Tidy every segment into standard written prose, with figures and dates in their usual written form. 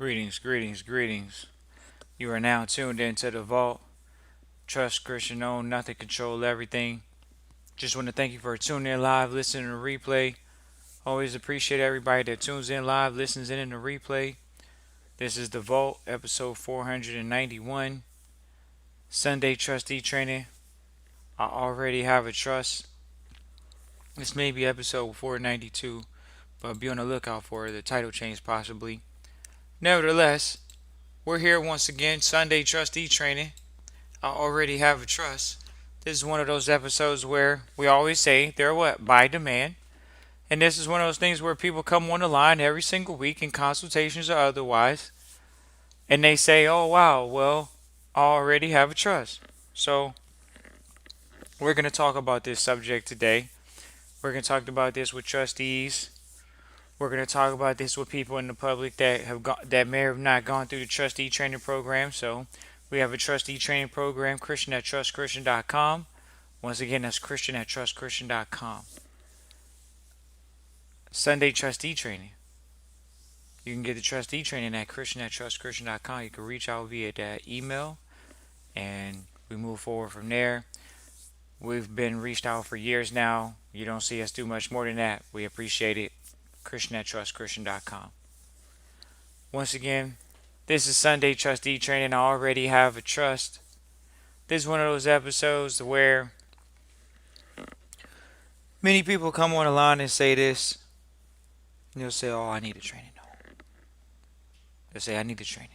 Greetings, greetings, greetings. You are now tuned into the vault. Trust Christian own, nothing control everything. Just want to thank you for tuning in live, listening to the replay. Always appreciate everybody that tunes in live, listens in the replay. This is the Vault, episode 491. Sunday Trustee Training. I already have a trust. This may be episode 492, but be on the lookout for the title change possibly. Nevertheless, we're here once again, Sunday Trustee Training. I already have a trust. This is one of those episodes where we always say they're what? By demand. And this is one of those things where people come on the line every single week in consultations or otherwise, and they say, oh wow, well, I already have a trust. So we're going to talk about this subject today. We're going to talk about this with trustees. We're going to talk about this with people in the public that may have not gone through the trustee training program. So we have a trustee training program, Christian at trustchristian.com. Once again, that's Christian at trustchristian.com. Sunday trustee training. You can get the trustee training at Christian at trustchristian.com. You can reach out via that email, and we move forward from there. We've been reached out for years now. You don't see us do much more than that. We appreciate it. Christian at trustchristian.com. Once again, this is Sunday Trustee Training. I already have a trust. This is one of those episodes where many people come on the line and say this. They'll say, oh, I need the training. No. They'll say, I need the training.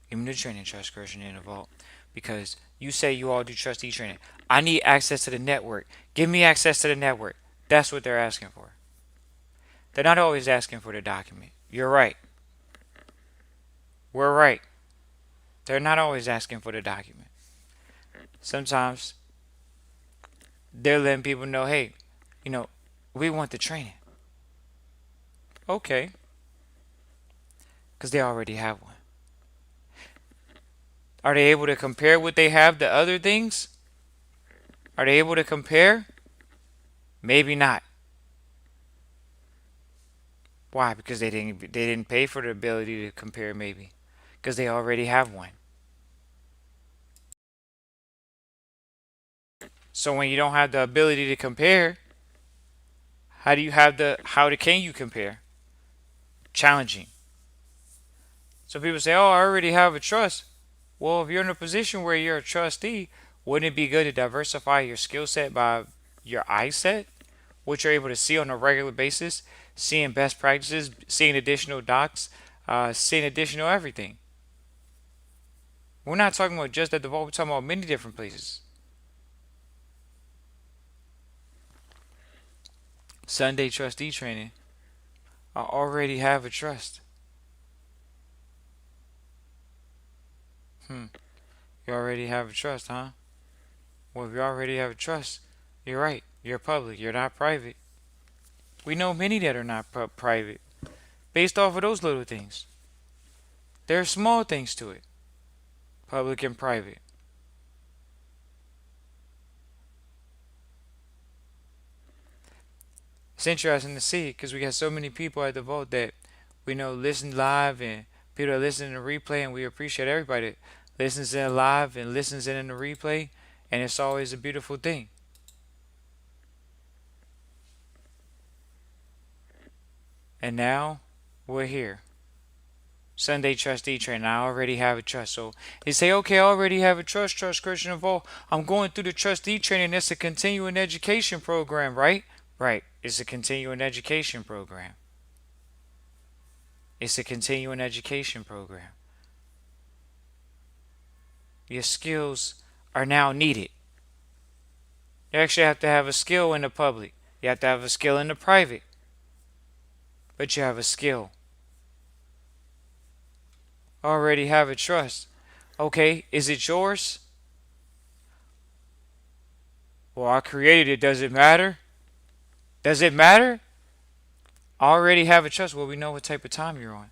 Give me the training, Trust Christian in the vault. Because you say you all do trustee training. I need access to the network. Give me access to the network. That's what they're asking for. They're not always asking for the document. You're right. We're right. They're not always asking for the document. Sometimes they're letting people know, hey, we want the training. Okay. Because they already have one. Are they able to compare what they have to other things? Are they able to compare? Maybe not. Why? Because they didn't pay for the ability to compare, maybe. Because they already have one. So when you don't have the ability to compare, how can you compare? Challenging. So people say, oh, I already have a trust. Well, if you're in a position where you're a trustee, wouldn't it be good to diversify your skill set by your eye set? What you're able to see on a regular basis, seeing best practices, seeing additional docs, seeing additional everything. We're not talking about just at the vault, we're talking about many different places. Sunday Trustee Training. I already have a trust. You already have a trust, huh? Well, if you already have a trust, you're right. You're public. You're not private. We know many that are not private based off of those little things. There are small things to it. Public and private. It's interesting to see because we got so many people at the vault that we know listen live and people that listen to the replay, and we appreciate everybody that listens in live and listens in the replay, and it's always a beautiful thing. And now we're here. Sunday Trustee Training. I already have a trust. So they say, okay, I already have a trust Christian Vault. I'm going through the trustee training. It's a continuing education program, right? Right. It's a continuing education program. It's a continuing education program. Your skills are now needed. You actually have to have a skill in the public. You have to have a skill in the private. But you have a skill. Already have a trust. Okay, is it yours? Well, I created it. Does it matter? Does it matter? I already have a trust. Well, we know what type of time you're on.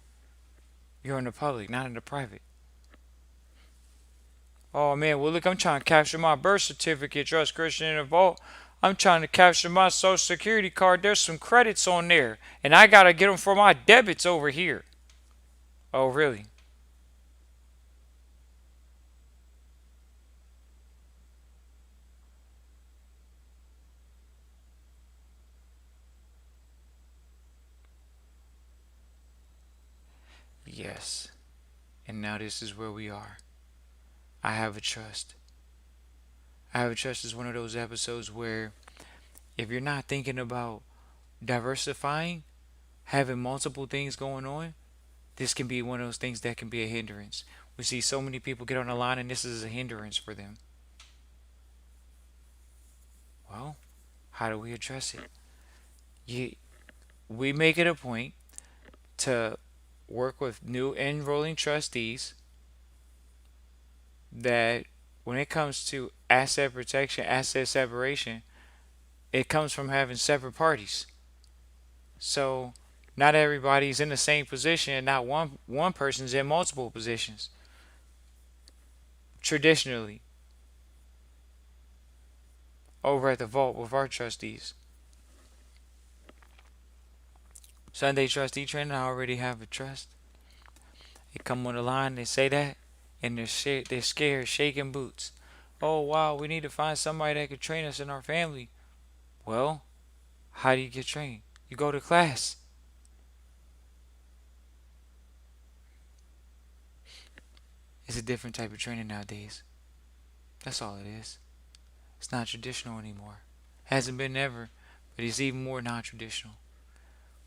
You're in the public, not in the private. Oh man, well look, I'm trying to capture my birth certificate, Trust Christian in the vault. I'm trying to capture my social security card. There's some credits on there, and I gotta get them for my debits over here. Oh, really? Yes. And now this is where we are. I have a trust. I have a trust is one of those episodes where if you're not thinking about diversifying, having multiple things going on, this can be one of those things that can be a hindrance. We see so many people get on the line and this is a hindrance for them. Well, how do we address it? You, we make it a point to work with new enrolling trustees that when it comes to asset protection, asset separation, it comes from having separate parties. So not everybody's in the same position and not one person's in multiple positions. Traditionally, over at the vault with our trustees. Sunday trustee training, I already have a trust. They come on the line, they say that, and they're scared, shaking boots. Oh wow, we need to find somebody that could train us in our family. Well, how do you get trained? You go to class. It's a different type of training nowadays. That's all it is. It's not traditional anymore. Hasn't been ever, but it's even more non-traditional.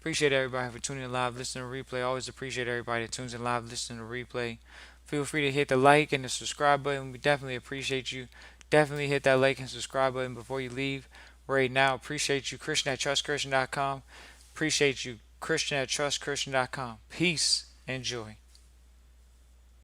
Appreciate everybody for tuning in live, listening to replay. Always appreciate everybody that tunes in live, listening to replay. Feel free to hit the like and the subscribe button. We definitely appreciate you. Definitely hit that like and subscribe button before you leave right now. Appreciate you, Christian at trustchristian.com. Appreciate you, Christian at trustchristian.com. Peace and joy.